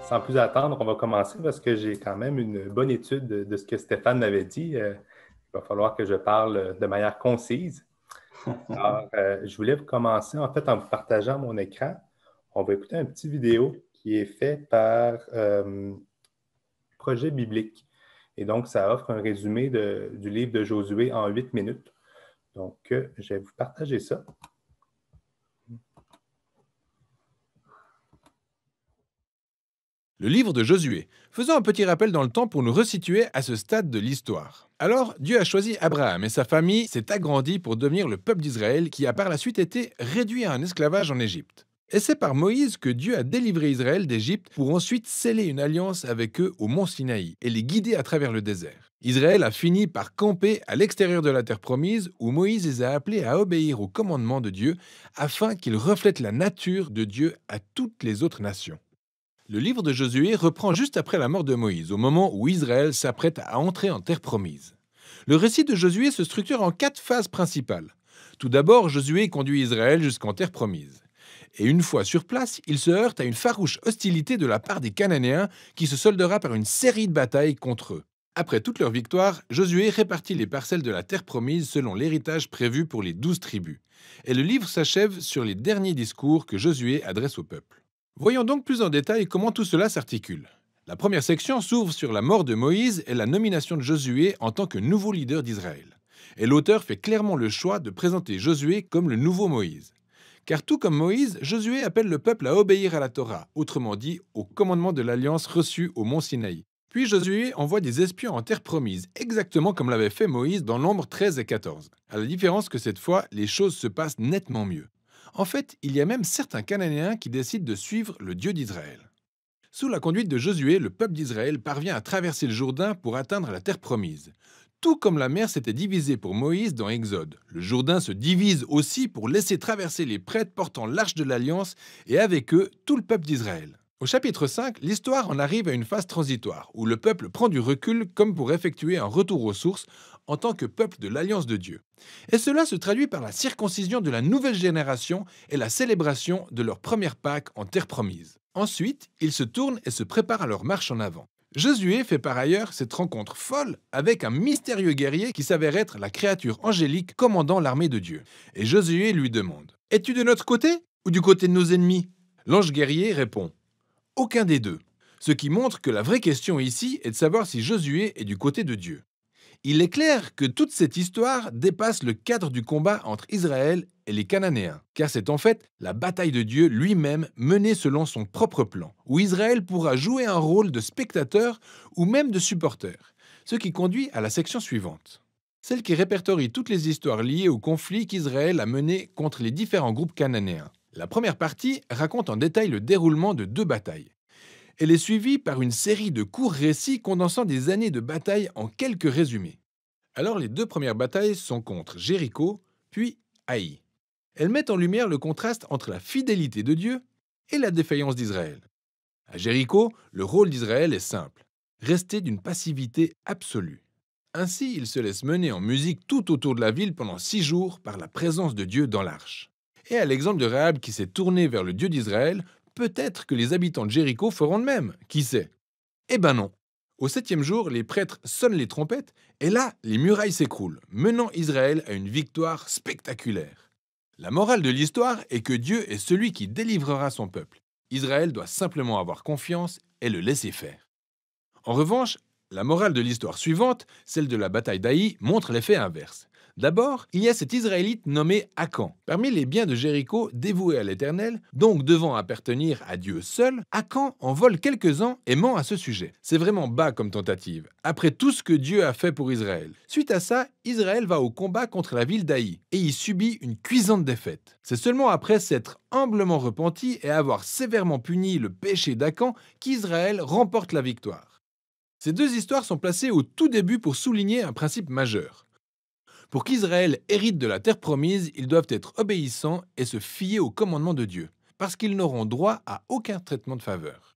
Sans plus attendre, on va commencer parce que j'ai quand même une bonne étude de ce que Stéphane m'avait dit. Il va falloir que je parle de manière concise. Alors, je voulais commencer en fait en vous partageant mon écran. On va écouter un petit vidéo qui est fait par Projet Biblique. Et donc, ça offre un résumé du livre de Josué en 8 minutes. Donc, je vais vous partager ça. Le livre de Josué. Faisons un petit rappel dans le temps pour nous resituer à ce stade de l'histoire. Alors, Dieu a choisi Abraham et sa famille s'est agrandie pour devenir le peuple d'Israël qui a par la suite été réduit à un esclavage en Égypte. Et c'est par Moïse que Dieu a délivré Israël d'Égypte pour ensuite sceller une alliance avec eux au mont Sinaï et les guider à travers le désert. Israël a fini par camper à l'extérieur de la terre promise où Moïse les a appelés à obéir aux commandements de Dieu afin qu'ils reflètent la nature de Dieu à toutes les autres nations. Le livre de Josué reprend juste après la mort de Moïse, au moment où Israël s'apprête à entrer en terre promise. Le récit de Josué se structure en 4 phases principales. Tout d'abord, Josué conduit Israël jusqu'en terre promise. Et une fois sur place, il se heurte à une farouche hostilité de la part des Cananéens qui se soldera par une série de batailles contre eux. Après toute leur victoire, Josué répartit les parcelles de la terre promise selon l'héritage prévu pour les 12 tribus. Et le livre s'achève sur les derniers discours que Josué adresse au peuple. Voyons donc plus en détail comment tout cela s'articule. La première section s'ouvre sur la mort de Moïse et la nomination de Josué en tant que nouveau leader d'Israël. Et l'auteur fait clairement le choix de présenter Josué comme le nouveau Moïse. Car tout comme Moïse, Josué appelle le peuple à obéir à la Torah, autrement dit au commandement de l'alliance reçu au mont Sinaï. Puis Josué envoie des espions en terre promise, exactement comme l'avait fait Moïse dans Nombres 13 et 14. À la différence que cette fois, les choses se passent nettement mieux. En fait, il y a même certains Cananéens qui décident de suivre le Dieu d'Israël. Sous la conduite de Josué, le peuple d'Israël parvient à traverser le Jourdain pour atteindre la terre promise. Tout comme la mer s'était divisée pour Moïse dans Exode, le Jourdain se divise aussi pour laisser traverser les prêtres portant l'arche de l'Alliance et avec eux tout le peuple d'Israël. Au chapitre 5, l'histoire en arrive à une phase transitoire, où le peuple prend du recul comme pour effectuer un retour aux sources en tant que peuple de l'Alliance de Dieu. Et cela se traduit par la circoncision de la nouvelle génération et la célébration de leur première Pâque en terre promise. Ensuite, ils se tournent et se préparent à leur marche en avant. Josué fait par ailleurs cette rencontre folle avec un mystérieux guerrier qui s'avère être la créature angélique commandant l'armée de Dieu. Et Josué lui demande : « Es-tu de notre côté ou du côté de nos ennemis ?» L'ange guerrier répond : « Aucun des deux. » Ce qui montre que la vraie question ici est de savoir si Josué est du côté de Dieu. Il est clair que toute cette histoire dépasse le cadre du combat entre Israël et les Cananéens, car c'est en fait la bataille de Dieu lui-même menée selon son propre plan, où Israël pourra jouer un rôle de spectateur ou même de supporter, ce qui conduit à la section suivante. Celle qui répertorie toutes les histoires liées au conflit qu'Israël a mené contre les différents groupes cananéens. La première partie raconte en détail le déroulement de 2 batailles. Elle est suivie par une série de courts récits condensant des années de bataille en quelques résumés. Alors les 2 premières batailles sont contre Jéricho, puis Haï. Elles mettent en lumière le contraste entre la fidélité de Dieu et la défaillance d'Israël. À Jéricho, le rôle d'Israël est simple : rester d'une passivité absolue. Ainsi, il se laisse mener en musique tout autour de la ville pendant 6 jours par la présence de Dieu dans l'arche. Et à l'exemple de Rahab qui s'est tournée vers le Dieu d'Israël, peut-être que les habitants de Jéricho feront de même, qui sait ? Eh ben non. Au 7e jour, les prêtres sonnent les trompettes, et là, les murailles s'écroulent, menant Israël à une victoire spectaculaire. La morale de l'histoire est que Dieu est celui qui délivrera son peuple. Israël doit simplement avoir confiance et le laisser faire. En revanche, la morale de l'histoire suivante, celle de la bataille d'Haï, montre l'effet inverse. D'abord, il y a cet Israélite nommé Akan. Parmi les biens de Jéricho dévoués à l'Éternel, donc devant appartenir à Dieu seul, Akan en vole quelques-uns et ment à ce sujet. C'est vraiment bas comme tentative, après tout ce que Dieu a fait pour Israël. Suite à ça, Israël va au combat contre la ville d'Haï et y subit une cuisante défaite. C'est seulement après s'être humblement repenti et avoir sévèrement puni le péché d'Akan qu'Israël remporte la victoire. Ces 2 histoires sont placées au tout début pour souligner un principe majeur. Pour qu'Israël hérite de la terre promise, ils doivent être obéissants et se fier aux commandements de Dieu, parce qu'ils n'auront droit à aucun traitement de faveur.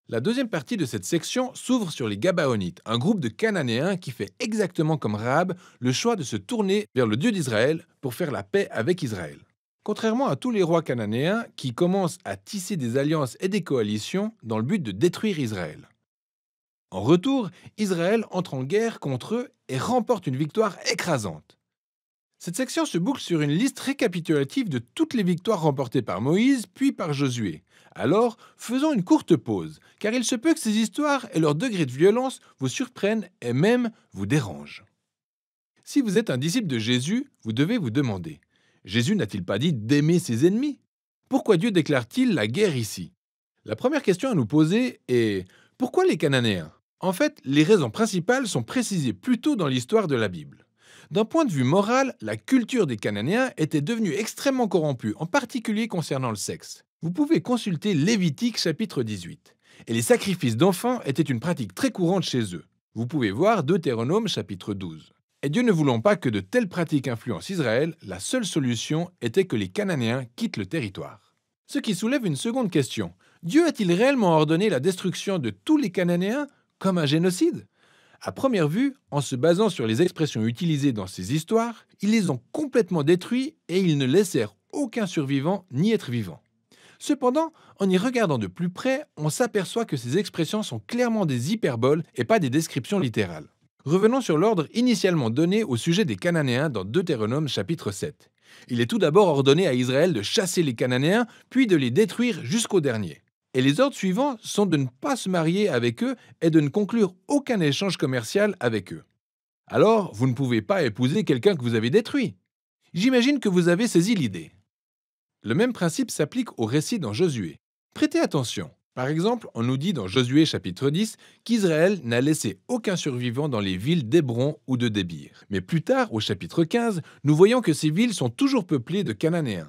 La deuxième partie de cette section s'ouvre sur les Gabaonites, un groupe de Cananéens qui fait exactement comme Rahab le choix de se tourner vers le Dieu d'Israël pour faire la paix avec Israël. Contrairement à tous les rois cananéens qui commencent à tisser des alliances et des coalitions dans le but de détruire Israël. En retour, Israël entre en guerre contre eux et remporte une victoire écrasante. Cette section se boucle sur une liste récapitulative de toutes les victoires remportées par Moïse puis par Josué. Alors, faisons une courte pause, car il se peut que ces histoires et leur degré de violence vous surprennent et même vous dérangent. Si vous êtes un disciple de Jésus, vous devez vous demander, Jésus n'a-t-il pas dit d'aimer ses ennemis? Pourquoi Dieu déclare-t-il la guerre ici? La première question à nous poser est, pourquoi les Cananéens? En fait, les raisons principales sont précisées plus tôt dans l'histoire de la Bible. D'un point de vue moral, la culture des Cananéens était devenue extrêmement corrompue, en particulier concernant le sexe. Vous pouvez consulter Lévitique chapitre 18. Et les sacrifices d'enfants étaient une pratique très courante chez eux. Vous pouvez voir Deutéronome chapitre 12. Et Dieu ne voulant pas que de telles pratiques influencent Israël, la seule solution était que les Cananéens quittent le territoire. Ce qui soulève une seconde question. Dieu a-t-il réellement ordonné la destruction de tous les Cananéens comme un génocide? À première vue, en se basant sur les expressions utilisées dans ces histoires, ils les ont complètement détruits et ils ne laissèrent aucun survivant ni être vivant. Cependant, en y regardant de plus près, on s'aperçoit que ces expressions sont clairement des hyperboles et pas des descriptions littérales. Revenons sur l'ordre initialement donné au sujet des Cananéens dans Deutéronome chapitre 7. Il est tout d'abord ordonné à Israël de chasser les Cananéens, puis de les détruire jusqu'au dernier. Et les ordres suivants sont de ne pas se marier avec eux et de ne conclure aucun échange commercial avec eux. Alors, vous ne pouvez pas épouser quelqu'un que vous avez détruit. J'imagine que vous avez saisi l'idée. Le même principe s'applique au récit dans Josué. Prêtez attention. Par exemple, on nous dit dans Josué chapitre 10 qu'Israël n'a laissé aucun survivant dans les villes d'Hébron ou de Débir. Mais plus tard, au chapitre 15, nous voyons que ces villes sont toujours peuplées de Cananéens.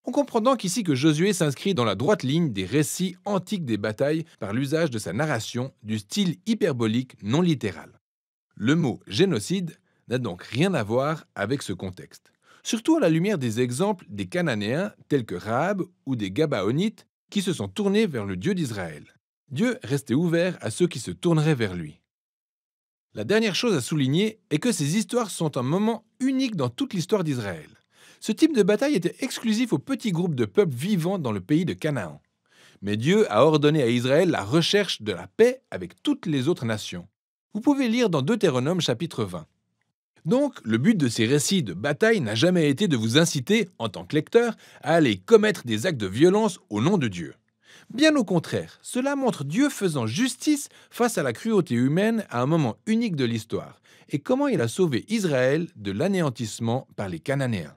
On comprend donc ici que Josué s'inscrit dans la droite ligne des récits antiques des batailles par l'usage de sa narration du style hyperbolique non littéral. Le mot génocide n'a donc rien à voir avec ce contexte. Surtout à la lumière des exemples des Cananéens tels que Rahab ou des Gabaonites qui se sont tournés vers le Dieu d'Israël. Dieu restait ouvert à ceux qui se tourneraient vers lui. La dernière chose à souligner est que ces histoires sont un moment unique dans toute l'histoire d'Israël. Ce type de bataille était exclusif aux petits groupes de peuples vivant dans le pays de Canaan. Mais Dieu a ordonné à Israël la recherche de la paix avec toutes les autres nations. Vous pouvez lire dans Deutéronome chapitre 20. Donc, le but de ces récits de bataille n'a jamais été de vous inciter, en tant que lecteur, à aller commettre des actes de violence au nom de Dieu. Bien au contraire, cela montre Dieu faisant justice face à la cruauté humaine à un moment unique de l'histoire, et comment il a sauvé Israël de l'anéantissement par les Cananéens.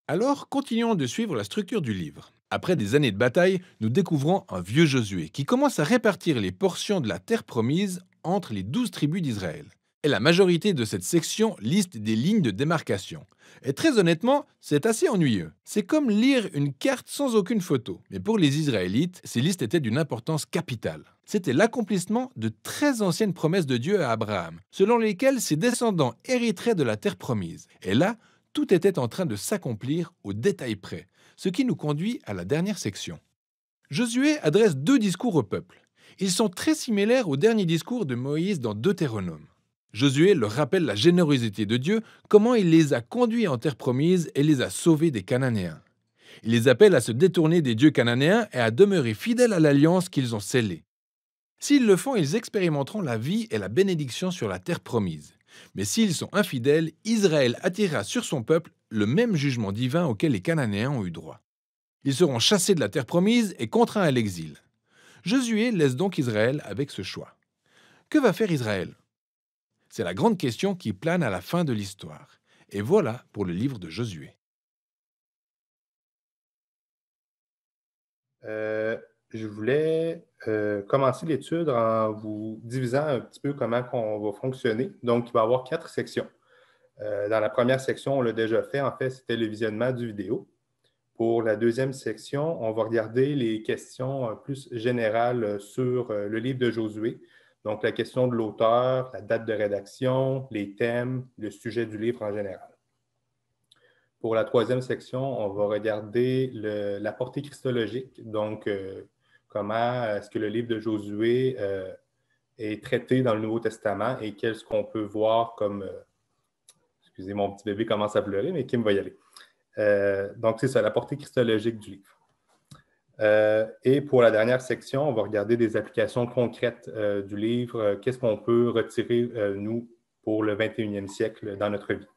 Alors, continuons de suivre la structure du livre. Après des années de bataille, nous découvrons un vieux Josué qui commence à répartir les portions de la terre promise entre les 12 tribus d'Israël. Et la majorité de cette section liste des lignes de démarcation. Et très honnêtement, c'est assez ennuyeux. C'est comme lire une carte sans aucune photo. Mais pour les Israélites, ces listes étaient d'une importance capitale. C'était l'accomplissement de très anciennes promesses de Dieu à Abraham, selon lesquelles ses descendants hériteraient de la terre promise. Et là, tout était en train de s'accomplir au détail près, ce qui nous conduit à la dernière section. Josué adresse 2 discours au peuple. Ils sont très similaires au dernier discours de Moïse dans Deutéronome. Josué leur rappelle la générosité de Dieu, comment il les a conduits en terre promise et les a sauvés des Cananéens. Il les appelle à se détourner des dieux cananéens et à demeurer fidèles à l'alliance qu'ils ont scellée. S'ils le font, ils expérimenteront la vie et la bénédiction sur la terre promise. Mais s'ils sont infidèles, Israël attirera sur son peuple le même jugement divin auquel les Cananéens ont eu droit. Ils seront chassés de la terre promise et contraints à l'exil. Josué laisse donc Israël avec ce choix. Que va faire Israël? C'est la grande question qui plane à la fin de l'histoire. Et voilà pour le livre de Josué. Je voulais commencer l'étude en vous divisant un petit peu comment on va fonctionner. Donc, il va y avoir 4 sections. Dans la première section, on l'a déjà fait, en fait, c'était le visionnement du vidéo. Pour la deuxième section, on va regarder les questions plus générales sur le livre de Josué. Donc, la question de l'auteur, la date de rédaction, les thèmes, le sujet du livre en général. Pour la troisième section, on va regarder la portée christologique, donc comment est-ce que le livre de Josué est traité dans le Nouveau Testament et qu'est-ce qu'on peut voir comme... excusez, mon petit bébé commence à pleurer, mais Kim va y aller. Donc, c'est ça, la portée christologique du livre. Et pour la dernière section, on va regarder des applications concrètes du livre. Qu'est-ce qu'on peut retirer, nous, pour le 21e siècle dans notre vie.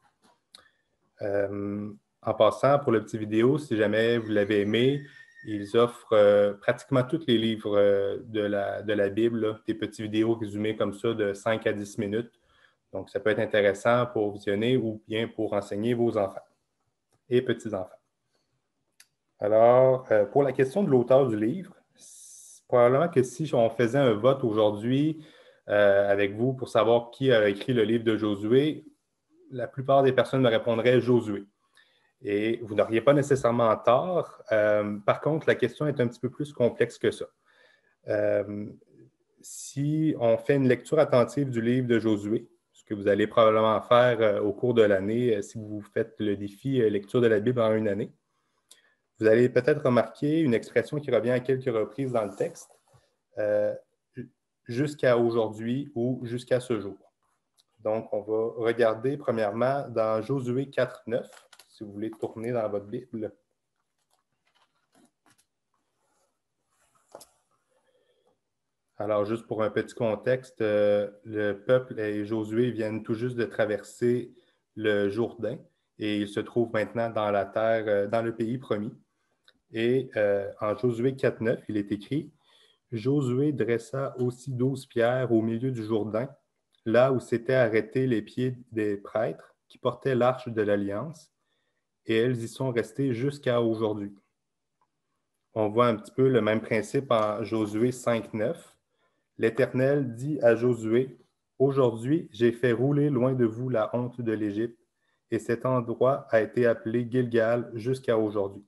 En passant, pour le petit vidéo, si jamais vous l'avez aimé, ils offrent pratiquement tous les livres de la Bible, là, des petits vidéos résumés comme ça de 5 à 10 minutes. Donc, ça peut être intéressant pour visionner ou bien pour enseigner vos enfants et petits-enfants. Alors, pour la question de l'auteur du livre, probablement que si on faisait un vote aujourd'hui avec vous pour savoir qui a écrit le livre de Josué, la plupart des personnes me répondraient Josué. Et vous n'auriez pas nécessairement tort. Par contre, la question est un petit peu plus complexe que ça. Si on fait une lecture attentive du livre de Josué, ce que vous allez probablement faire au cours de l'année si vous faites le défi lecture de la Bible en une année, vous allez peut-être remarquer une expression qui revient à quelques reprises dans le texte, jusqu'à aujourd'hui ou jusqu'à ce jour. Donc, on va regarder premièrement dans Josué 4.9, si vous voulez tourner dans votre Bible. Alors, juste pour un petit contexte, le peuple et Josué viennent tout juste de traverser le Jourdain et ils se trouvent maintenant dans la terre, dans le pays promis. Et en Josué 4.9, il est écrit « Josué dressa aussi 12 pierres au milieu du Jourdain, là où s'étaient arrêtés les pieds des prêtres qui portaient l'arche de l'Alliance, et elles y sont restées jusqu'à aujourd'hui. » On voit un petit peu le même principe en Josué 5.9. « L'Éternel dit à Josué, « Aujourd'hui, j'ai fait rouler loin de vous la honte de l'Égypte, et cet endroit a été appelé Gilgal jusqu'à aujourd'hui. »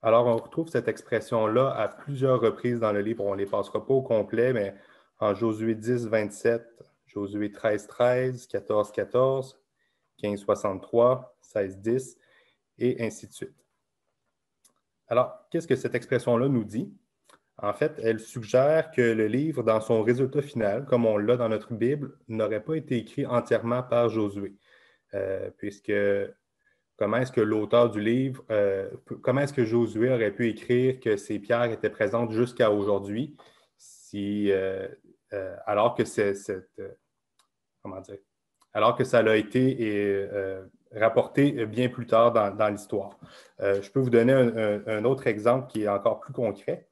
Alors, on retrouve cette expression-là à plusieurs reprises dans le livre. On ne les passera pas au complet, mais en Josué 10, 27, Josué 13, 13, 14, 14, 15, 63, 16, 10, et ainsi de suite. Alors, qu'est-ce que cette expression-là nous dit? En fait, elle suggère que le livre, dans son résultat final, comme on l'a dans notre Bible, n'aurait pas été écrit entièrement par Josué, puisque comment est-ce que l'auteur du livre, comment est-ce que Josué aurait pu écrire que ces pierres étaient présentes jusqu'à aujourd'hui, alors que alors que ça a été rapporté bien plus tard dans l'histoire. Je peux vous donner un autre exemple qui est encore plus concret.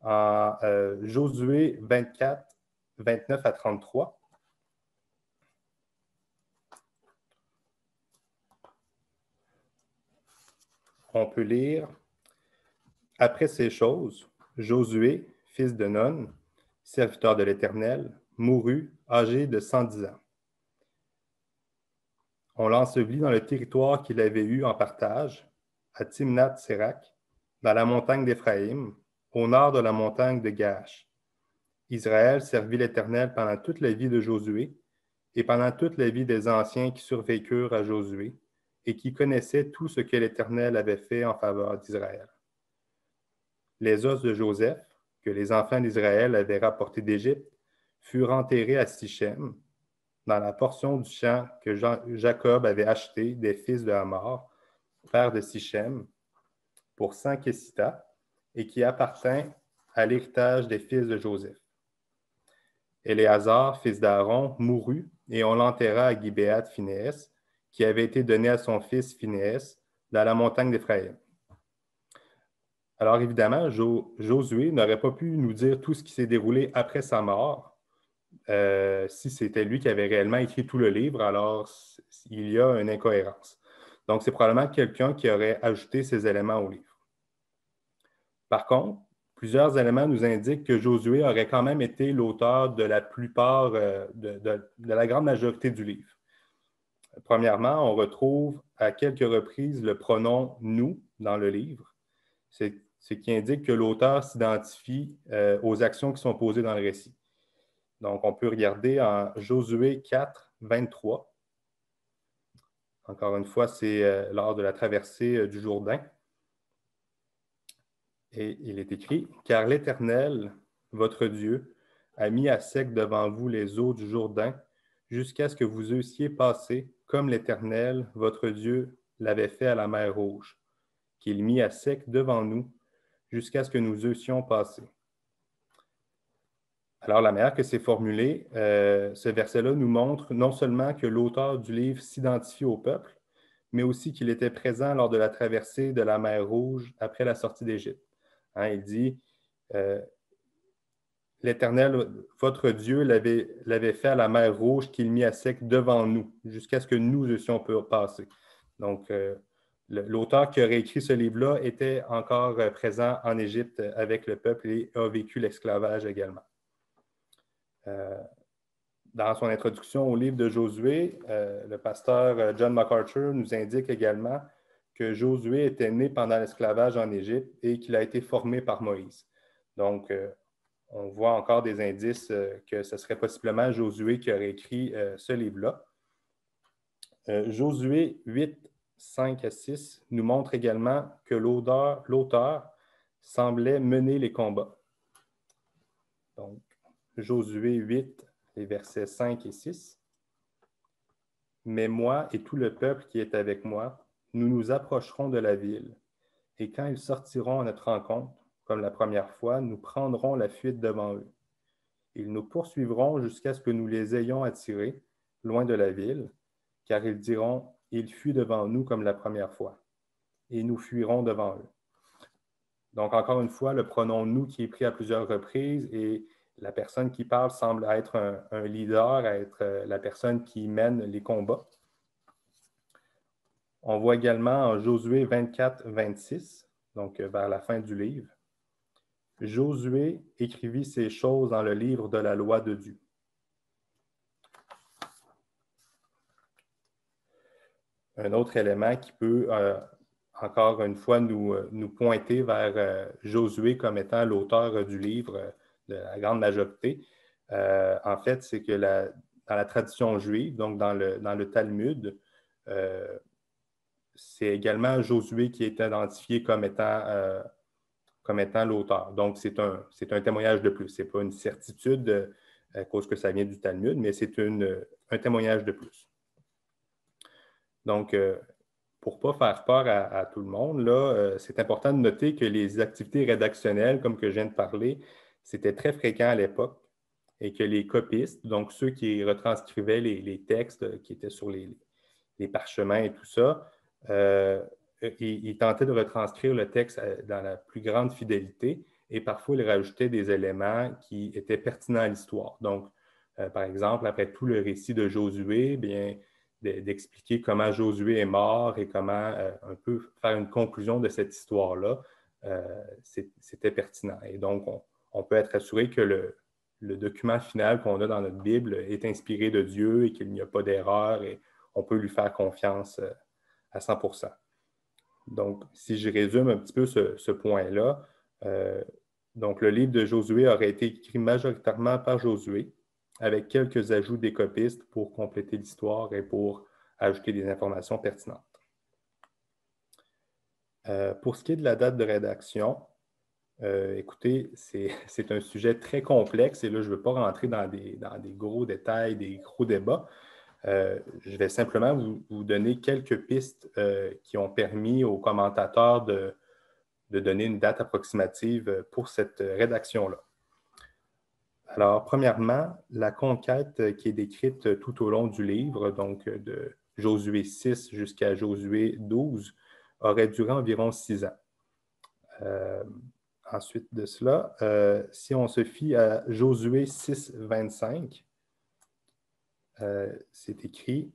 En Josué 24, 29 à 33, on peut lire « Après ces choses, Josué, fils de Nun, serviteur de l'Éternel, mourut, âgé de 110 ans. On l'ensevelit dans le territoire qu'il avait eu en partage, à Timnath-Sérac, dans la montagne d'Éphraïm, au nord de la montagne de Gaash. Israël servit l'Éternel pendant toute la vie de Josué et pendant toute la vie des anciens qui survécurent à Josué et qui connaissaient tout ce que l'Éternel avait fait en faveur d'Israël. Les os de Joseph, que les enfants d'Israël avaient rapportés d'Égypte, furent enterrés à Sichem, dans la portion du champ que Jacob avait acheté des fils de Hamor, père de Sichem, pour 100 kessitas, et qui appartint à l'héritage des fils de Joseph. Éléazar, fils d'Aaron, mourut, et on l'enterra à Gibéat Phinéas, qui avait été donné à son fils Phinéas, dans la montagne d'Éphraïm. Alors évidemment, Josué n'aurait pas pu nous dire tout ce qui s'est déroulé après sa mort, si c'était lui qui avait réellement écrit tout le livre, alors il y a une incohérence. Donc, c'est probablement quelqu'un qui aurait ajouté ces éléments au livre. Par contre, plusieurs éléments nous indiquent que Josué aurait quand même été l'auteur de la plupart, de la grande majorité du livre. Premièrement, on retrouve à quelques reprises le pronom « nous » dans le livre, ce qui indique que l'auteur s'identifie aux actions qui sont posées dans le récit. Donc, on peut regarder en Josué 4, 23. Encore une fois, c'est lors de la traversée du Jourdain. Et il est écrit « Car l'Éternel, votre Dieu, a mis à sec devant vous les eaux du Jourdain, jusqu'à ce que vous eussiez passé, comme l'Éternel, votre Dieu, l'avait fait à la mer Rouge, qu'il mit à sec devant nous, jusqu'à ce que nous eussions passé. Alors, la manière que c'est formulé, ce verset-là nous montre non seulement que l'auteur du livre s'identifie au peuple, mais aussi qu'il était présent lors de la traversée de la mer Rouge après la sortie d'Égypte. Hein, il dit, l'Éternel, votre Dieu, l'avait fait à la mer Rouge qu'il mit à sec devant nous, jusqu'à ce que nous eussions passer. Donc, l'auteur qui aurait écrit ce livre-là était encore présent en Égypte avec le peuple et a vécu l'esclavage également. Dans son introduction au livre de Josué, le pasteur John MacArthur nous indique également que Josué était né pendant l'esclavage en Égypte et qu'il a été formé par Moïse. Donc, on voit encore des indices que ce serait possiblement Josué qui aurait écrit ce livre-là. Josué 8, 5 à 6 nous montre également que l'auteur semblait mener les combats. Donc, Josué 8, les versets 5 et 6. « Mais moi et tout le peuple qui est avec moi, nous nous approcherons de la ville, et quand ils sortiront à notre rencontre, comme la première fois, nous prendrons la fuite devant eux. Ils nous poursuivront jusqu'à ce que nous les ayons attirés, loin de la ville, car ils diront, « Il fuit devant nous comme la première fois. » Et nous fuirons devant eux. Donc, encore une fois, le pronom « nous » qui est pris à plusieurs reprises et la personne qui parle semble être un leader, être la personne qui mène les combats. On voit également en Josué 24, 26, donc vers la fin du livre, « Josué écrivit ces choses dans le livre de la loi de Dieu. » Un autre élément qui peut, encore une fois, nous pointer vers Josué comme étant l'auteur du livre de la grande majorité, en fait, c'est que dans la tradition juive, donc dans le Talmud, c'est également Josué qui est identifié comme étant l'auteur. Donc, c'est un témoignage de plus. Ce n'est pas une certitude à cause que ça vient du Talmud, mais c'est un témoignage de plus. Donc, pour ne pas faire peur à tout le monde, là, c'est important de noter que les activités rédactionnelles, comme que je viens de parler, c'était très fréquent à l'époque et que les copistes, donc ceux qui retranscrivaient les textes qui étaient sur les parchemins et tout ça, ils tentaient de retranscrire le texte dans la plus grande fidélité et parfois ils rajoutaient des éléments qui étaient pertinents à l'histoire. Donc, par exemple, après tout le récit de Josué, bien, d'expliquer comment Josué est mort et comment un peu faire une conclusion de cette histoire-là, c'était pertinent. Et donc, on peut être assuré que le document final qu'on a dans notre Bible est inspiré de Dieu et qu'il n'y a pas d'erreur et on peut lui faire confiance à 100%. Donc, si je résume un petit peu ce point-là, donc le livre de Josué aurait été écrit majoritairement par Josué, avec quelques ajouts des copistes pour compléter l'histoire et pour ajouter des informations pertinentes. Pour ce qui est de la date de rédaction, écoutez, c'est un sujet très complexe et là, je ne veux pas rentrer dans des gros détails, des gros débats. Je vais simplement vous donner quelques pistes qui ont permis aux commentateurs de donner une date approximative pour cette rédaction-là. Alors, premièrement, la conquête qui est décrite tout au long du livre, donc de Josué 6 jusqu'à Josué 12, aurait duré environ 6 ans. Ensuite de cela, si on se fie à Josué 6, 25, c'est écrit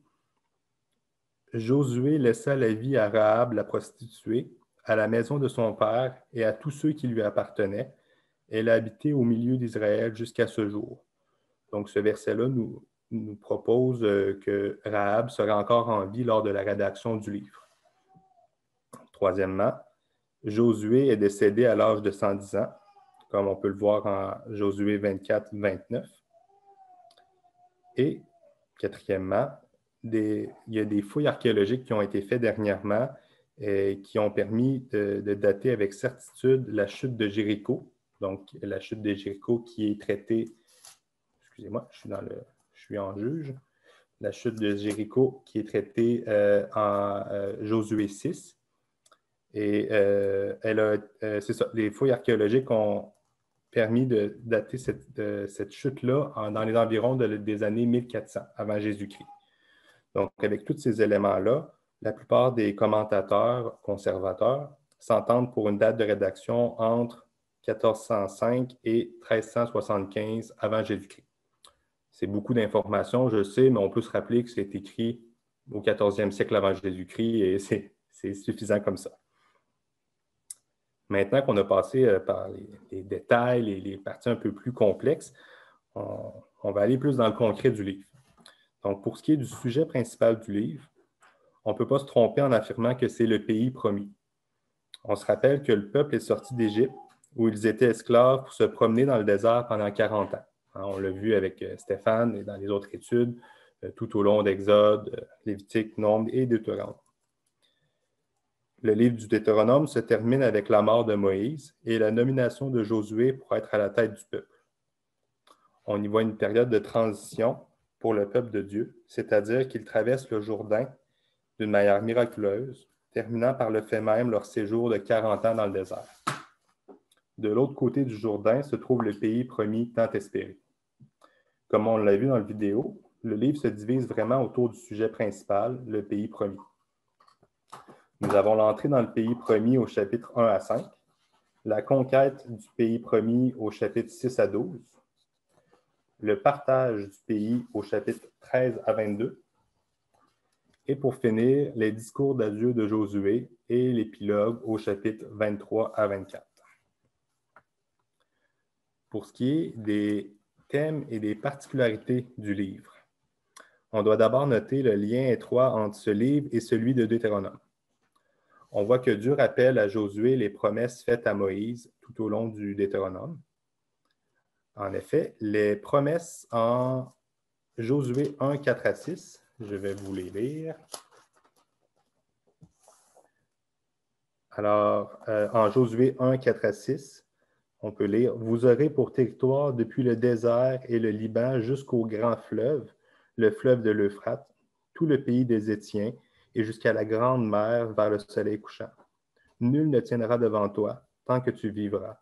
« Josué laissa la vie à Rahab la prostituée, à la maison de son père et à tous ceux qui lui appartenaient. Elle a habité au milieu d'Israël jusqu'à ce jour. » Donc, ce verset-là nous propose que Rahab serait encore en vie lors de la rédaction du livre. Troisièmement, Josué est décédé à l'âge de 110 ans, comme on peut le voir en Josué 24, 29. Et, quatrièmement, il y a des fouilles archéologiques qui ont été faites dernièrement et qui ont permis de dater avec certitude la chute de Jéricho. Donc, la chute de Jéricho qui est traitée... Excusez-moi, je suis en juge. la chute de Jéricho qui est traitée en Josué 6. Et c'est ça, les fouilles archéologiques ont permis de dater cette chute-là dans les environs des années 1400 avant Jésus-Christ. Donc, avec tous ces éléments-là, la plupart des commentateurs conservateurs s'entendent pour une date de rédaction entre 1405 et 1375 avant Jésus-Christ. C'est beaucoup d'informations, je sais, mais on peut se rappeler que c'est écrit au 14e siècle avant Jésus-Christ et c'est suffisant comme ça. Maintenant qu'on a passé par les détails et les parties un peu plus complexes, on va aller plus dans le concret du livre. Donc, pour ce qui est du sujet principal du livre, on ne peut pas se tromper en affirmant que c'est le pays promis. On se rappelle que le peuple est sorti d'Égypte, où ils étaient esclaves pour se promener dans le désert pendant 40 ans. On l'a vu avec Stéphane et dans les autres études, tout au long d'Exode, Lévitique, Nombre et Deutéronome. Le livre du Deutéronome se termine avec la mort de Moïse et la nomination de Josué pour être à la tête du peuple. On y voit une période de transition pour le peuple de Dieu, c'est-à-dire qu'ils traversent le Jourdain d'une manière miraculeuse, terminant par le fait même leur séjour de 40 ans dans le désert. De l'autre côté du Jourdain se trouve le pays promis tant espéré. Comme on l'a vu dans la vidéo, le livre se divise vraiment autour du sujet principal, le pays promis. Nous avons l'entrée dans le pays promis au chapitre 1 à 5, la conquête du pays promis au chapitre 6 à 12, le partage du pays au chapitre 13 à 22, et pour finir, les discours d'adieu de Josué et l'épilogue au chapitre 23 à 24. Pour ce qui est des thèmes et des particularités du livre, on doit d'abord noter le lien étroit entre ce livre et celui de Deutéronome. On voit que Dieu rappelle à Josué les promesses faites à Moïse tout au long du Deutéronome. En effet, les promesses en Josué 1, 4 à 6, je vais vous les lire. Alors, en Josué 1, 4 à 6, on peut lire « Vous aurez pour territoire depuis le désert et le Liban jusqu'au grand fleuve, le fleuve de l'Euphrate, tout le pays des Étiens, et jusqu'à la grande mer vers le soleil couchant. Nul ne tiendra devant toi tant que tu vivras.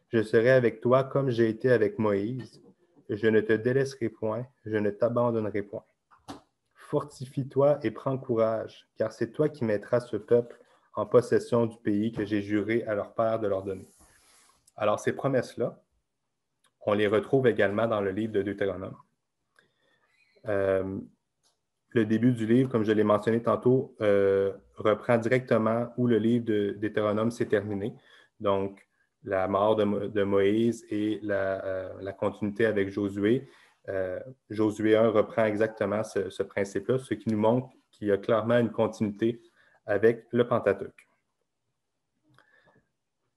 Je serai avec toi comme j'ai été avec Moïse. Je ne te délaisserai point, je ne t'abandonnerai point. Fortifie-toi et prends courage, car c'est toi qui mettras ce peuple en possession du pays que j'ai juré à leur père de leur donner. » Alors, ces promesses-là, on les retrouve également dans le livre de Deutéronome. Le début du livre, comme je l'ai mentionné tantôt, reprend directement où le livre de Deutéronome s'est terminé. Donc, la mort de Moïse et la continuité avec Josué. Josué 1 reprend exactement ce principe-là, ce qui nous montre qu'il y a clairement une continuité avec le Pentateuque.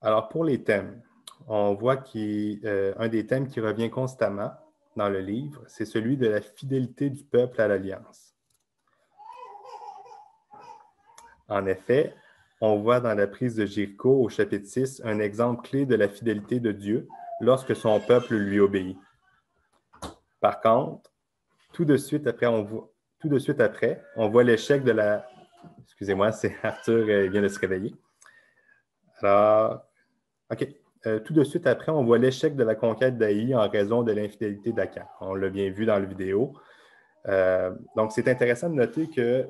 Alors, pour les thèmes, on voit qu'un des thèmes qui revient constamment dans le livre, c'est celui de la fidélité du peuple à l'Alliance. En effet, on voit dans la prise de Jéricho au chapitre 6 un exemple clé de la fidélité de Dieu lorsque son peuple lui obéit. Par contre, tout de suite après, on voit l'échec de la... Excusez-moi, c'est Arthur, il vient de se réveiller. Alors, OK. Tout de suite après, on voit l'échec de la conquête d'Aï en raison de l'infidélité d'Akan. On l'a bien vu dans la vidéo. Donc, c'est intéressant de noter que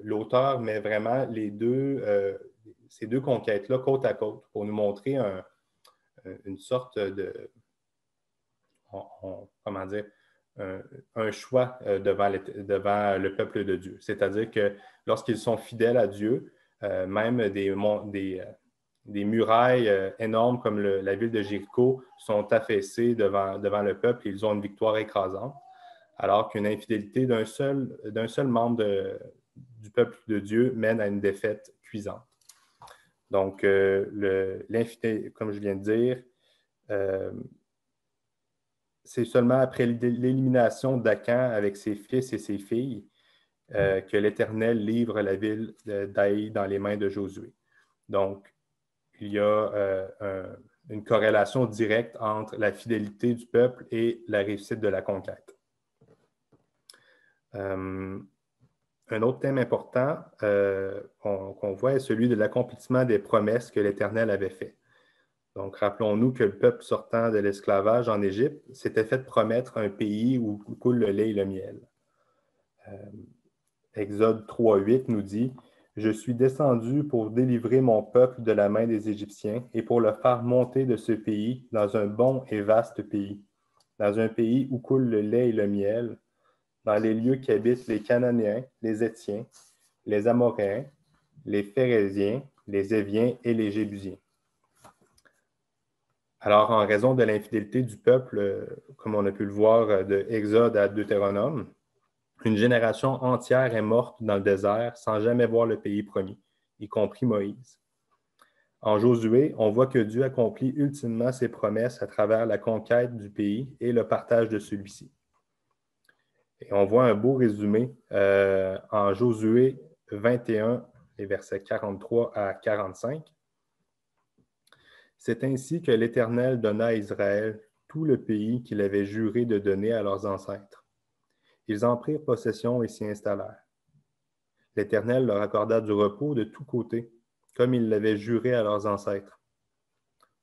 l'auteur met vraiment ces deux conquêtes-là côte à côte pour nous montrer une sorte de, comment dire, un choix devant le peuple de Dieu. C'est-à-dire que lorsqu'ils sont fidèles à Dieu, même des murailles énormes comme la ville de Jéricho sont affaissées devant le peuple et ils ont une victoire écrasante, alors qu'une infidélité d'un seul membre du peuple de Dieu mène à une défaite cuisante. Donc, l'infidélité, comme je viens de dire, c'est seulement après l'élimination d'Akan avec ses fils et ses filles que l'Éternel livre la ville d'Aï dans les mains de Josué. Donc, il y a une corrélation directe entre la fidélité du peuple et la réussite de la conquête. Un autre thème important qu'on voit est celui de l'accomplissement des promesses que l'Éternel avait faites. Donc, rappelons-nous que le peuple sortant de l'esclavage en Égypte s'était fait promettre un pays où coule le lait et le miel. Exode 3:8 nous dit « Je suis descendu pour délivrer mon peuple de la main des Égyptiens et pour le faire monter de ce pays dans un bon et vaste pays, dans un pays où coule le lait et le miel, dans les lieux qu'habitent les Cananéens, les Hétiens, les Amoréens, les Phéréziens, les Éviens et les Jébusiens. » Alors, en raison de l'infidélité du peuple, comme on a pu le voir de Exode à Deutéronome, une génération entière est morte dans le désert sans jamais voir le pays promis, y compris Moïse. En Josué, on voit que Dieu accomplit ultimement ses promesses à travers la conquête du pays et le partage de celui-ci. Et on voit un beau résumé en Josué 21, les versets 43 à 45. C'est ainsi que l'Éternel donna à Israël tout le pays qu'il avait juré de donner à leurs ancêtres. Ils en prirent possession et s'y installèrent. L'Éternel leur accorda du repos de tous côtés, comme il l'avait juré à leurs ancêtres.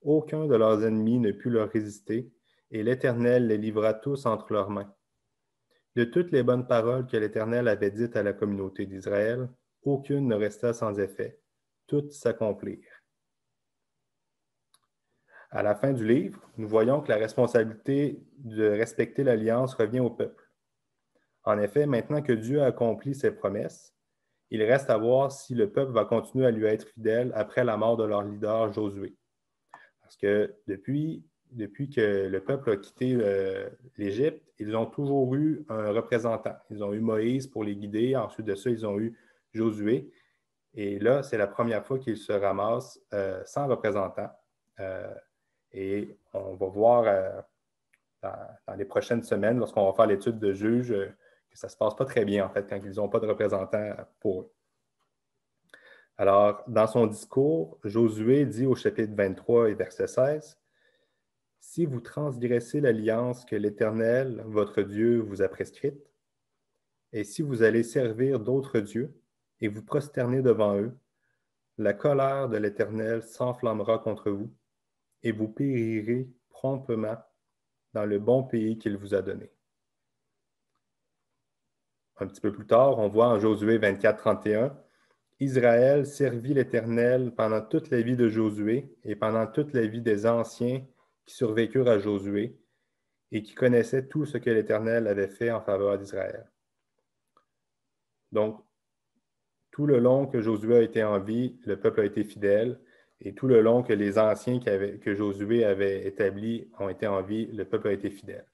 Aucun de leurs ennemis ne put leur résister, et l'Éternel les livra tous entre leurs mains. De toutes les bonnes paroles que l'Éternel avait dites à la communauté d'Israël, aucune ne resta sans effet. Toutes s'accomplirent. À la fin du livre, nous voyons que la responsabilité de respecter l'alliance revient au peuple. En effet, maintenant que Dieu a accompli ses promesses, il reste à voir si le peuple va continuer à lui être fidèle après la mort de leur leader Josué. Parce que depuis que le peuple a quitté l'Égypte, ils ont toujours eu un représentant. Ils ont eu Moïse pour les guider. Ensuite de ça, ils ont eu Josué. Et là, c'est la première fois qu'ils se ramassent sans représentant. Et on va voir dans les prochaines semaines, lorsqu'on va faire l'étude de juge, que ça ne se passe pas très bien, en fait, quand ils n'ont pas de représentant pour eux. Alors, dans son discours, Josué dit au chapitre 23 et verset 16, « Si vous transgressez l'alliance que l'Éternel, votre Dieu, vous a prescrite, et si vous allez servir d'autres dieux et vous prosterner devant eux, la colère de l'Éternel s'enflammera contre vous, et vous périrez promptement dans le bon pays qu'il vous a donné. » Un petit peu plus tard, on voit en Josué 24, 31, « Israël servit l'Éternel pendant toute la vie de Josué et pendant toute la vie des anciens qui survécurent à Josué et qui connaissaient tout ce que l'Éternel avait fait en faveur d'Israël. » Donc, tout le long que Josué a été en vie, le peuple a été fidèle. Et tout le long que les anciens que Josué avait établis ont été en vie, le peuple a été fidèle.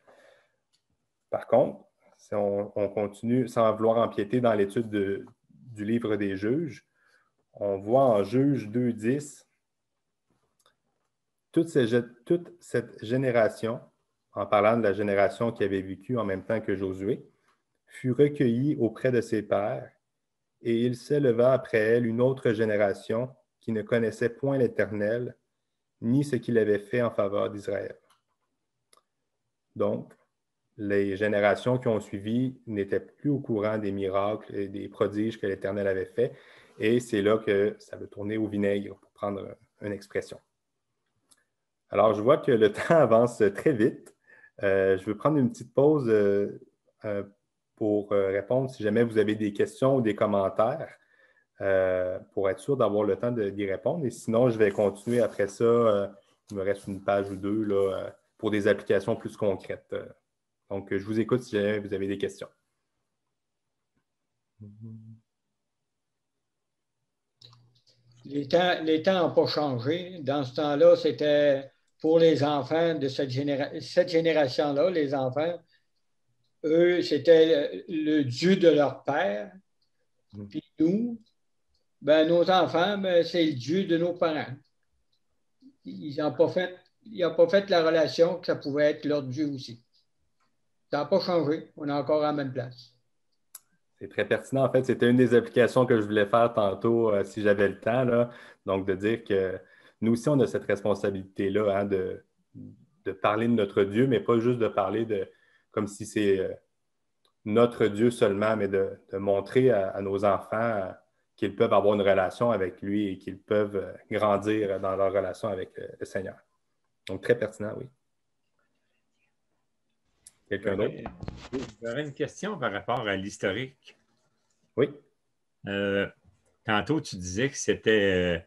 Par contre, si on continue sans vouloir empiéter dans l'étude du livre des juges, on voit en Juges 2.10, toute cette génération, en parlant de la génération qui avait vécu en même temps que Josué, fut recueillie auprès de ses pères, et il s'éleva après elle une autre génération qui ne connaissait point l'Éternel, ni ce qu'il avait fait en faveur d'Israël. Donc, les générations qui ont suivi n'étaient plus au courant des miracles et des prodiges que l'Éternel avait faits, et c'est là que ça veut tourner au vinaigre, pour prendre une expression. Alors, je vois que le temps avance très vite. Je vais prendre une petite pause pour répondre si jamais vous avez des questions ou des commentaires. Pour être sûr d'avoir le temps d'y répondre. Et sinon, je vais continuer après ça. Il me reste une page ou deux là, pour des applications plus concrètes. Donc, je vous écoute si jamais vous avez des questions. Les temps n'ont pas changé. Dans ce temps-là, c'était pour les enfants de cette génération-là, les enfants, eux, c'était le Dieu de leur père. Puis nous, ben, nos enfants, ben, c'est le Dieu de nos parents. Ils n'ont pas fait la relation que ça pouvait être leur Dieu aussi. Ça n'a pas changé. On est encore à la même place. C'est très pertinent. En fait, c'était une des applications que je voulais faire tantôt si j'avais le temps. Là. Donc, de dire que nous aussi, on a cette responsabilité-là hein, de parler de notre Dieu, mais pas juste de parler de comme si c'est notre Dieu seulement, mais de montrer à nos enfants qu'ils peuvent avoir une relation avec lui et qu'ils peuvent grandir dans leur relation avec le Seigneur. Donc, très pertinent, oui. Quelqu'un d'autre? J'aurais une question par rapport à l'historique. Oui. Tantôt, tu disais que c'était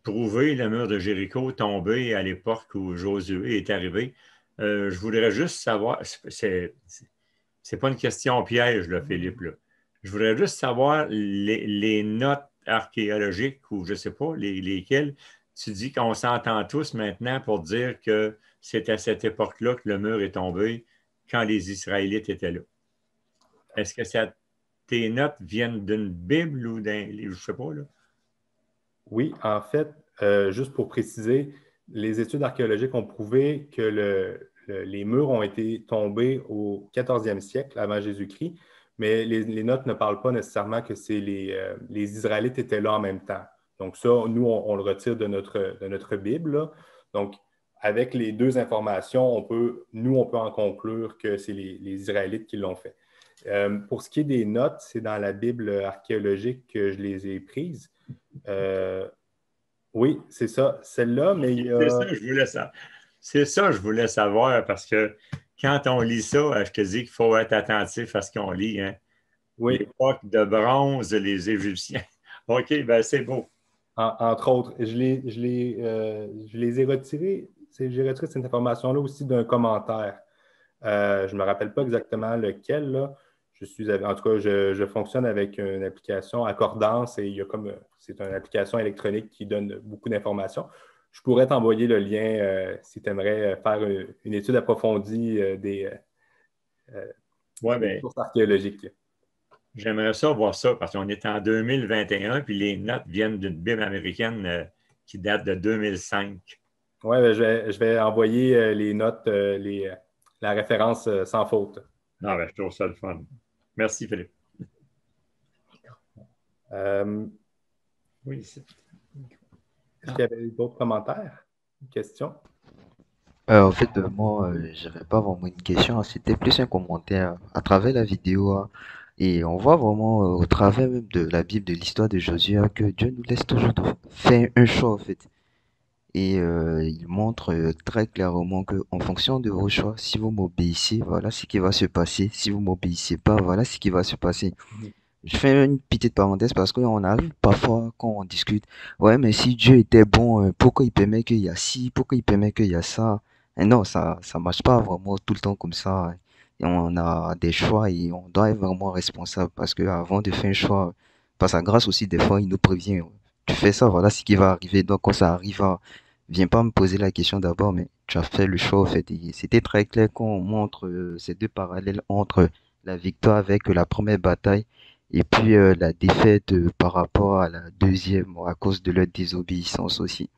prouvé le mur de Jéricho tombé à l'époque où Josué est arrivé. Je voudrais juste savoir, c'est pas une question piège, là, Philippe. Là. Je voudrais juste savoir les notes archéologiques ou je ne sais pas, lesquelles tu dis qu'on s'entend tous maintenant pour dire que c'est à cette époque-là que le mur est tombé quand les Israélites étaient là. Est-ce que tes notes viennent d'une Bible ou d'un livre? Je ne sais pas, là. Oui, en fait, juste pour préciser, les études archéologiques ont prouvé que les murs ont été tombés au 14e siècle avant Jésus-Christ, mais les notes ne parlent pas nécessairement que les Israélites étaient là en même temps. Donc ça, nous, on le retire de notre Bible, là. Donc, avec les deux informations, on peut en conclure que c'est les Israélites qui l'ont fait. Pour ce qui est des notes, c'est dans la Bible archéologique que je les ai prises. Oui, c'est ça, celle-là, mais il y a... C'est ça que je voulais savoir parce que quand on lit ça, je te dis qu'il faut être attentif à ce qu'on lit. Hein? Oui. L'époque de bronze, les Égyptiens. OK, ben c'est beau. Entre autres, je les ai retirés. J'ai retiré cette information-là aussi d'un commentaire. Je ne me rappelle pas exactement lequel, là. En tout cas, je fonctionne avec une application Accordance et c'est une application électronique qui donne beaucoup d'informations. Je pourrais t'envoyer le lien si tu aimerais faire une étude approfondie des sources archéologiques. J'aimerais ça voir ça parce qu'on est en 2021 puis les notes viennent d'une Bible américaine qui date de 2005. Oui, je vais envoyer les notes, la référence sans faute. Non, je trouve ça le fun. Merci, Philippe. Oui. Est-ce qu'il y avait d'autres commentaires? Questions? En fait, moi, j'avais pas vraiment une question, c'était plus un commentaire à travers la vidéo. Et on voit vraiment au travers même de la Bible, de l'histoire de Josué, que Dieu nous laisse toujours faire un choix, en fait. Et il montre très clairement que en fonction de vos choix, si vous m'obéissez, voilà ce qui va se passer. Si vous m'obéissez pas, voilà ce qui va se passer. Je fais une petite parenthèse parce qu'on arrive parfois quand on discute, ouais, mais si Dieu était bon, pourquoi il permet qu'il y a ci, pourquoi il permet qu'il y a ça? Et non, ça marche pas vraiment tout le temps comme ça. Et on a des choix et on doit être vraiment responsable parce que avant de faire un choix, par sa grâce aussi, des fois, il nous prévient. Tu fais ça, voilà ce qui va arriver. Donc, quand ça arrive, viens pas me poser la question d'abord, mais tu as fait le choix, en fait. Et c'était très clair quand on montre ces deux parallèles entre la victoire avec la première bataille et puis la défaite par rapport à la deuxième, à cause de leur désobéissance aussi.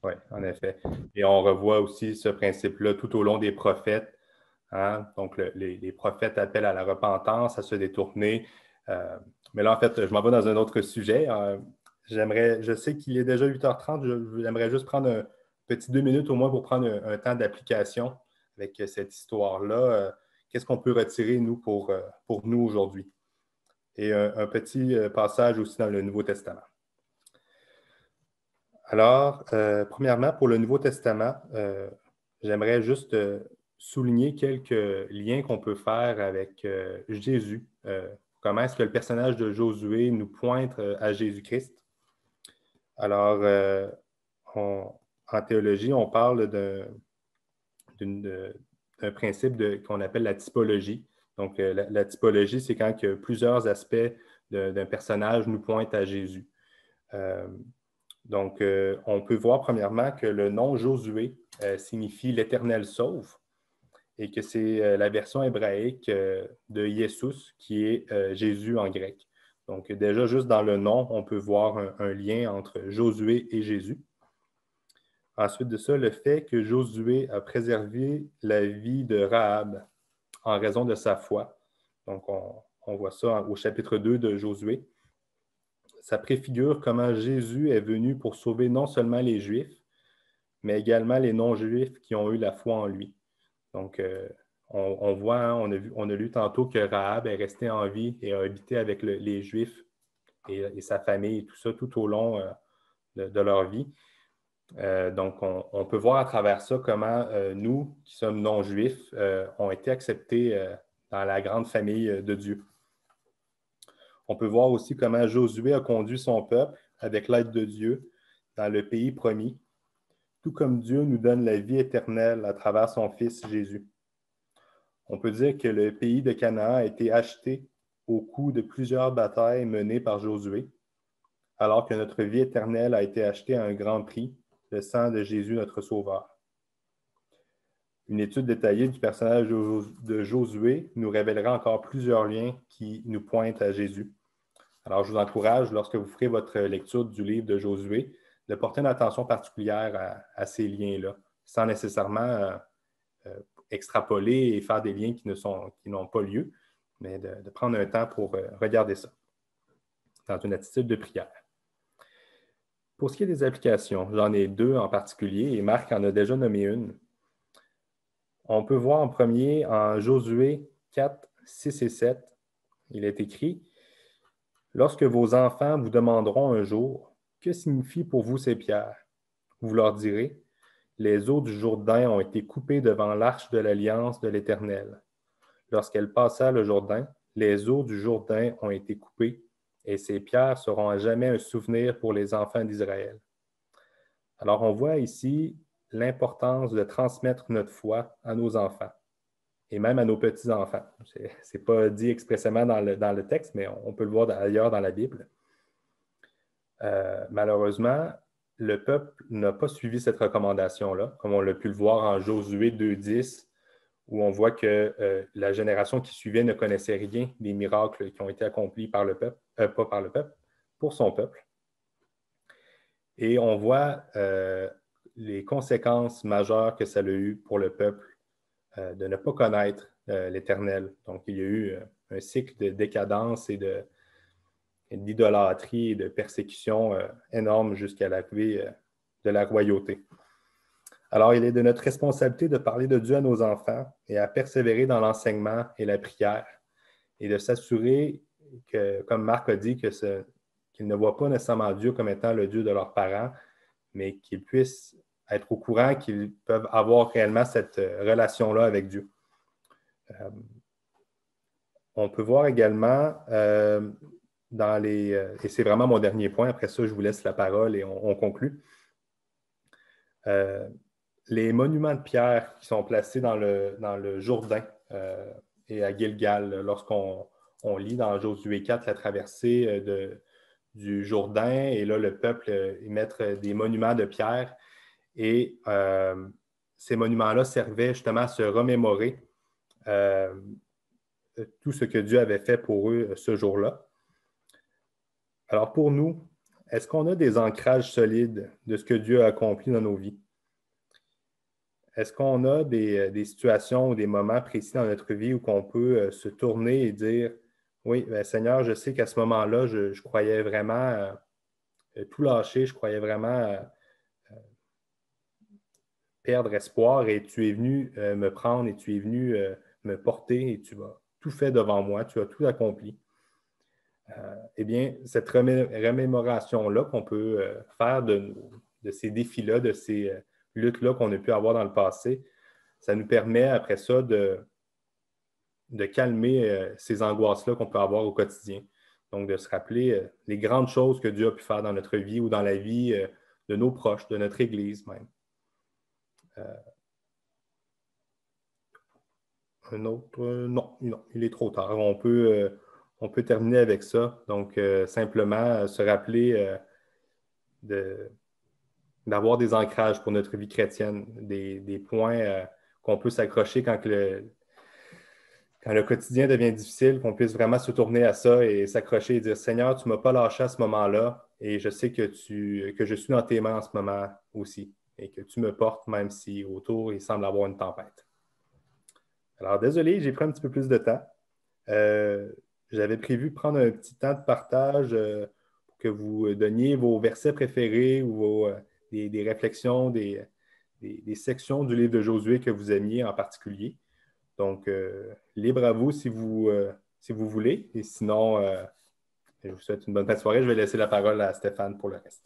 Oui, en effet. Et on revoit aussi ce principe-là tout au long des prophètes. Hein? Donc, les prophètes appellent à la repentance, à se détourner. Mais là, en fait, je m'en vais dans un autre sujet. Je sais qu'il est déjà 8h30. J'aimerais juste prendre un petit 2 minutes au moins pour prendre un temps d'application avec cette histoire-là. Qu'est-ce qu'on peut retirer, nous, pour nous aujourd'hui? Et un petit passage aussi dans le Nouveau Testament. Alors, premièrement, pour le Nouveau Testament, j'aimerais juste souligner quelques liens qu'on peut faire avec Jésus. Comment est-ce que le personnage de Josué nous pointe à Jésus-Christ? Alors, en théologie, on parle d'un principe qu'on appelle la typologie. Donc, la typologie, c'est quand que plusieurs aspects d'un personnage nous pointent à Jésus. Donc, on peut voir premièrement que le nom Josué signifie l'Éternel sauve et que c'est la version hébraïque de Jesus qui est Jésus en grec. Donc, déjà, juste dans le nom, on peut voir un lien entre Josué et Jésus. Ensuite de ça, le fait que Josué a préservé la vie de Rahab en raison de sa foi. Donc, on voit ça au chapitre 2 de Josué. Ça préfigure comment Jésus est venu pour sauver non seulement les Juifs, mais également les non-Juifs qui ont eu la foi en lui. Donc, On voit, hein, on a lu tantôt que Rahab est restée en vie et a habité avec les Juifs et sa famille et tout ça tout au long de leur vie. Donc, on peut voir à travers ça comment nous, qui sommes non-juifs, ont été acceptés dans la grande famille de Dieu. On peut voir aussi comment Josué a conduit son peuple avec l'aide de Dieu dans le pays promis, tout comme Dieu nous donne la vie éternelle à travers son Fils Jésus. On peut dire que le pays de Canaan a été acheté au coût de plusieurs batailles menées par Josué, alors que notre vie éternelle a été achetée à un grand prix, le sang de Jésus, notre Sauveur. Une étude détaillée du personnage de Josué nous révélera encore plusieurs liens qui nous pointent à Jésus. Alors, je vous encourage, lorsque vous ferez votre lecture du livre de Josué, de porter une attention particulière à ces liens-là, sans nécessairement extrapoler et faire des liens qui n'ont pas lieu, mais de prendre un temps pour regarder ça dans une attitude de prière. Pour ce qui est des applications, j'en ai deux en particulier, et Marc en a déjà nommé une. On peut voir en premier en Josué 4, 6 et 7, il est écrit « Lorsque vos enfants vous demanderont un jour, que signifient pour vous ces pierres? Vous leur direz, les eaux du Jourdain ont été coupées devant l'arche de l'alliance de l'Éternel. Lorsqu'elle passa le Jourdain, les eaux du Jourdain ont été coupées, et ces pierres seront à jamais un souvenir pour les enfants d'Israël. » Alors, on voit ici l'importance de transmettre notre foi à nos enfants et même à nos petits-enfants. Ce n'est pas dit expressément dans le texte, mais on peut le voir ailleurs dans la Bible. Malheureusement, le peuple n'a pas suivi cette recommandation-là, comme on l'a pu le voir en Josué 2,10, où on voit que la génération qui suivait ne connaissait rien des miracles qui ont été accomplis par le peuple, pas par le peuple, pour son peuple. Et on voit les conséquences majeures que ça a eu pour le peuple de ne pas connaître l'Éternel. Donc, il y a eu un cycle de décadence et d'idolâtrie et de persécution énorme jusqu'à l'arrivée de la royauté. Alors, il est de notre responsabilité de parler de Dieu à nos enfants et à persévérer dans l'enseignement et la prière et de s'assurer que, comme Marc a dit, qu'ils ne voient pas nécessairement Dieu comme étant le Dieu de leurs parents, mais qu'ils puissent être au courant qu'ils peuvent avoir réellement cette relation-là avec Dieu. On peut voir également et c'est vraiment mon dernier point, après ça je vous laisse la parole et on conclut, les monuments de pierre qui sont placés dans le Jourdain et à Gilgal, lorsqu'on lit dans Josué 4 la traversée du Jourdain, et là le peuple y mettre des monuments de pierre, et ces monuments-là servaient justement à se remémorer tout ce que Dieu avait fait pour eux ce jour-là. Alors pour nous, est-ce qu'on a des ancrages solides de ce que Dieu a accompli dans nos vies? Est-ce qu'on a des situations ou des moments précis dans notre vie où on peut se tourner et dire « Oui, bien, Seigneur, je sais qu'à ce moment-là, je croyais vraiment tout lâcher, je croyais vraiment perdre espoir, et tu es venu me prendre et tu es venu me porter et tu as tout fait devant moi, tu as tout accompli. » Eh bien, cette remémoration-là qu'on peut faire de ces défis-là, de ces luttes-là qu'on a pu avoir dans le passé, ça nous permet après ça de calmer ces angoisses-là qu'on peut avoir au quotidien. Donc, de se rappeler les grandes choses que Dieu a pu faire dans notre vie ou dans la vie de nos proches, de notre Église même. Un autre? Non, il est trop tard. On peut terminer avec ça. Donc, simplement se rappeler d'avoir des ancrages pour notre vie chrétienne, des points qu'on peut s'accrocher quand le quotidien devient difficile, qu'on puisse vraiment se tourner à ça et s'accrocher et dire « Seigneur, tu ne m'as pas lâché à ce moment-là et je sais que je suis dans tes mains en ce moment aussi et que tu me portes même si autour il semble avoir une tempête. » Alors, désolé, j'ai pris un petit peu plus de temps. J'avais prévu prendre un petit temps de partage pour que vous donniez vos versets préférés ou des réflexions, des sections du livre de Josué que vous aimiez en particulier. Donc, libre à vous si vous voulez. Et sinon, je vous souhaite une bonne fin de soirée. Je vais laisser la parole à Stéphane pour le reste.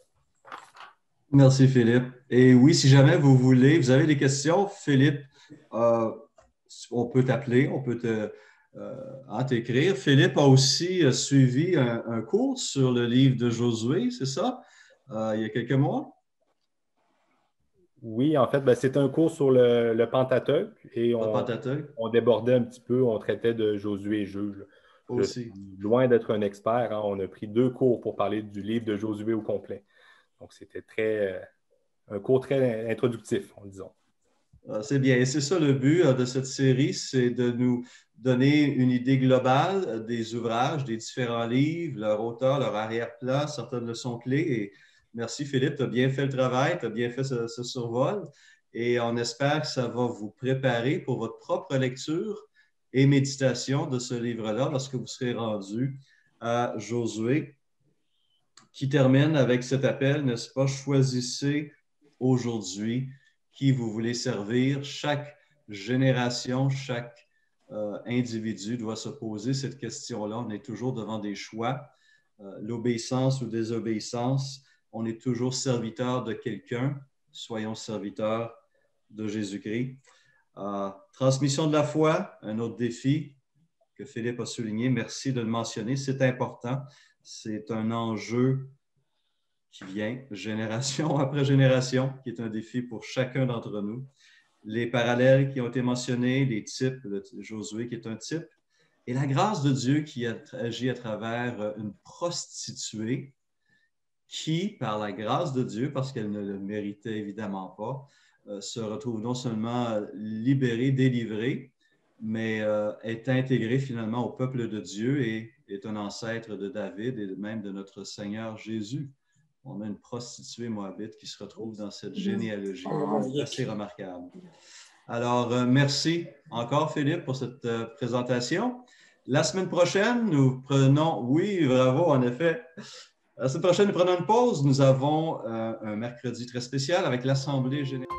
Merci, Philippe. Et oui, si jamais vous voulez, vous avez des questions, Philippe, on peut t'appeler, on peut t'écrire. Philippe a aussi suivi un cours sur le livre de Josué, c'est ça? Il y a quelques mois? Oui, en fait, c'est un cours sur le Pentateuque et on débordait un petit peu, on traitait de Josué et Juges. Aussi. Loin d'être un expert, hein, on a pris 2 cours pour parler du livre de Josué au complet. Donc, c'était un cours très introductif, disons. C'est bien. Et c'est ça le but de cette série, c'est de nous donner une idée globale des ouvrages, des différents livres, leur auteur, leur arrière-plan, certaines leçons clés. Et merci Philippe, tu as bien fait le travail, tu as bien fait ce survol. Et on espère que ça va vous préparer pour votre propre lecture et méditation de ce livre-là lorsque vous serez rendu à Josué, qui termine avec cet appel, n'est-ce pas? Choisissez aujourd'hui qui vous voulez servir. Chaque génération, chaque individu doit se poser cette question-là. On est toujours devant des choix, l'obéissance ou désobéissance. On est toujours serviteur de quelqu'un. Soyons serviteurs de Jésus-Christ. Transmission de la foi, un autre défi que Philippe a souligné. Merci de le mentionner. C'est important. C'est un enjeu qui vient génération après génération, qui est un défi pour chacun d'entre nous. Les parallèles qui ont été mentionnés, les types, Josué qui est un type, et la grâce de Dieu qui agit à travers une prostituée qui, par la grâce de Dieu, parce qu'elle ne le méritait évidemment pas, se retrouve non seulement libérée, délivrée, mais est intégrée finalement au peuple de Dieu et est un ancêtre de David et même de notre Seigneur Jésus. On a une prostituée moabite qui se retrouve dans cette généalogie assez remarquable. Alors, merci encore Philippe pour cette présentation. La semaine prochaine, nous prenons, oui, bravo, en effet. La semaine prochaine, nous prenons une pause. Nous avons un mercredi très spécial avec l'Assemblée générale.